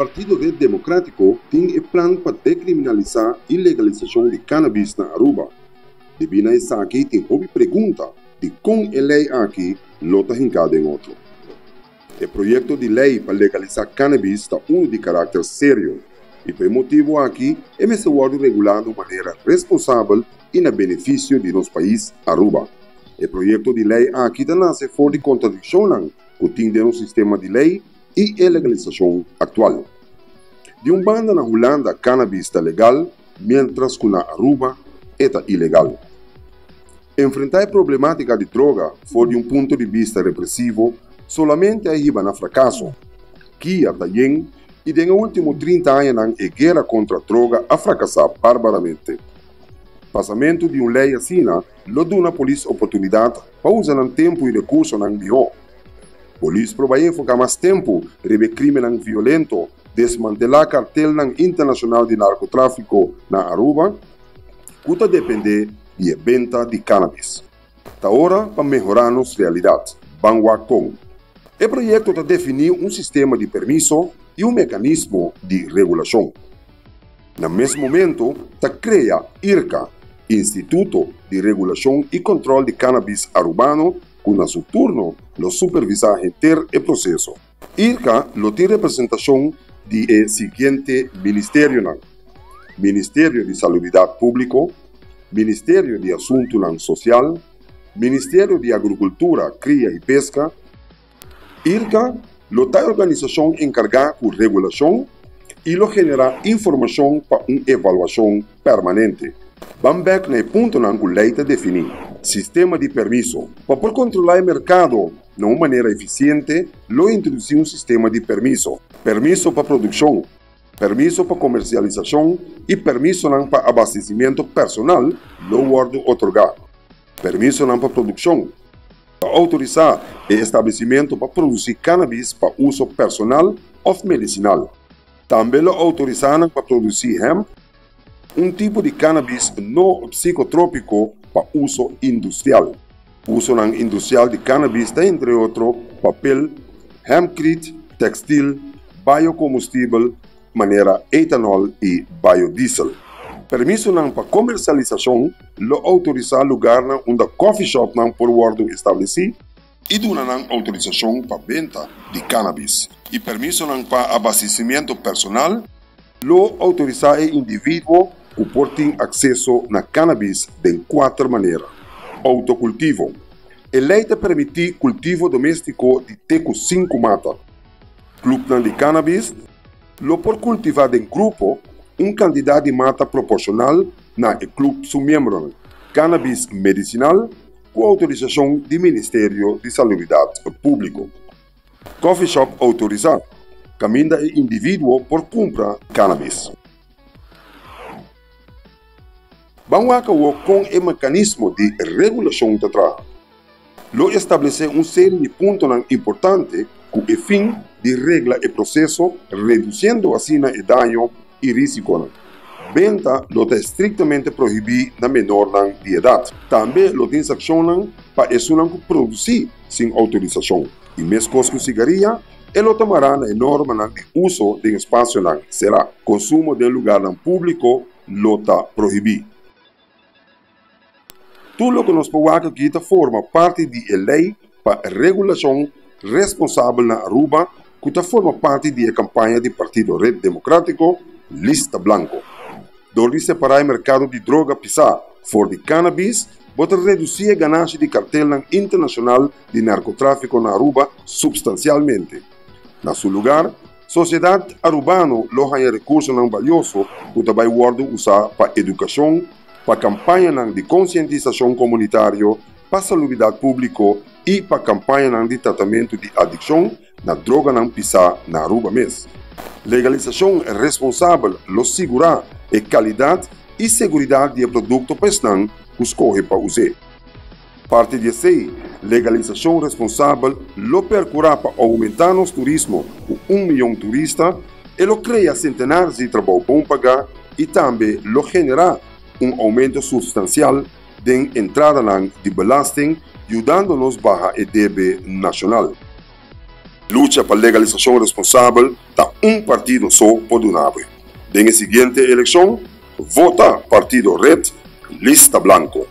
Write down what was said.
Partido Red Democrático tem o plan para decriminalizar a ilegalização de cannabis na Aruba. Devina essa aqui tem hobby pergunta de como a lei aqui lota hincada em outro. O projeto de lei para legalizar cannabis está de caráter sério e por motivo aqui é ser regulado de maneira responsável e no benefício de nosso país Aruba. O projeto de lei aqui nasce fora de contradição com o sistema de lei e a legalização atual. De banda na Holanda, cannabis está legal, mientras que na Aruba está ilegal. Enfrentar a problemática de droga fora de ponto de vista repressivo solamente arriba na fracasso, que está bem, e nos últimos 30 anos a guerra contra a droga a fracassar barbaramente. Passamento de uma lei assim, lo dá a polícia oportunidade para usar o tempo e recursos melhor. Polícia provém focar mais tempo rebe crime violento, desmantelar cartel internacional de narcotráfico na Aruba, que depende de venda de cannabis. Está hora para melhorar nossa realidade. Banguacom. O projeto está definindo um sistema de permisso e um mecanismo de regulação. No mesmo momento, está cria IRCA, Instituto de Regulação e Controle de Cannabis Arubano, que na seu turno lo supervisar inteiro o processo. IRCA lo tem representação de seguinte ministério: Ministério de Salubridade Público, Ministério de Assunto Social, Ministério de Agricultura, Cria e Pesca. IRCA lo é a organização encarregada por regulação e lo genera informação para uma avaliação permanente. Vamos ver no ponto na que a lei define sistema de permisso. Para controlar o mercado de uma maneira eficiente, lo introduzir um sistema de permisso. Permisso para produção, permisso para comercialização e permisso para abastecimento personal, lo guardo otorgado. Permisso para produção, para autorizar o estabelecimento para produzir cannabis para uso personal ou medicinal. Também lo autorizaram para produzir hemp, um tipo de cannabis não psicotrópico para uso industrial. Uso industrial de cannabis está, entre outros, papel, hempcrete, textil, biocombustível, maneira etanol e biodiesel. Permisso para comercialização, lo autorizar lugar onde coffee shop por guardo estabelecido e dona autorização para venda de cannabis. E permisso para abastecimento personal, lo autorizar o indivíduo que tem acesso na cannabis de 4 maneiras. Autocultivo. A lei te permite cultivo doméstico de teco 5 matas. Clube de cannabis, lo por cultivar em grupo, quantidade de mata proporcional na clube submembro. Cannabis medicinal, com autorização do Ministério de Salubridade Público. Coffee shop autorizado. Caminha o indivíduo por comprar cannabis. Vamos acabar com o mecanismo de regulação de trabalho. Lo estabelecer série de pontos importantes com o fim de reglar o processo, reduzindo assim o dano e risco. Venda lo está estritamente proibido na menor de idade. Também lo tem sanção para isso produzir sem autorização. E mesmo com cigarrilha, ele tomará na norma de uso de espaço será consumo de lugar público lo está proibido. Tudo o que nos pode aqui forma parte da lei para regulação responsável na Aruba, que forma parte da campanha do Partido Red Democrático, Lista Blanco. Donde separar o mercado de droga pisar fora de cannabis, bota reduzir a ganância de cartel internacional de narcotráfico na Aruba substancialmente. Na seu lugar, sociedade arubana loja recursos valiosos que vai usar para educação, para campanha de conscientização comunitária, para salubridade pública e para campanha de tratamento de adicção na droga pisar na Aruba mesmo. Legalização é responsável por segurar a qualidade e segurança do produto pesnan que escolhe para usar. Parte de si, legalização responsável lo percurá para aumentar nosso turismo com 1 milhão de turistas e lo cria centenares de trabalho bom pagar e também lo genera aumento substancial de entrada de belasting, ajudando-nos a baixar o débito nacional. lucha para legalización responsable de un partido solo por Dunave. En la siguiente elección, vota Partido Red, lista blanco.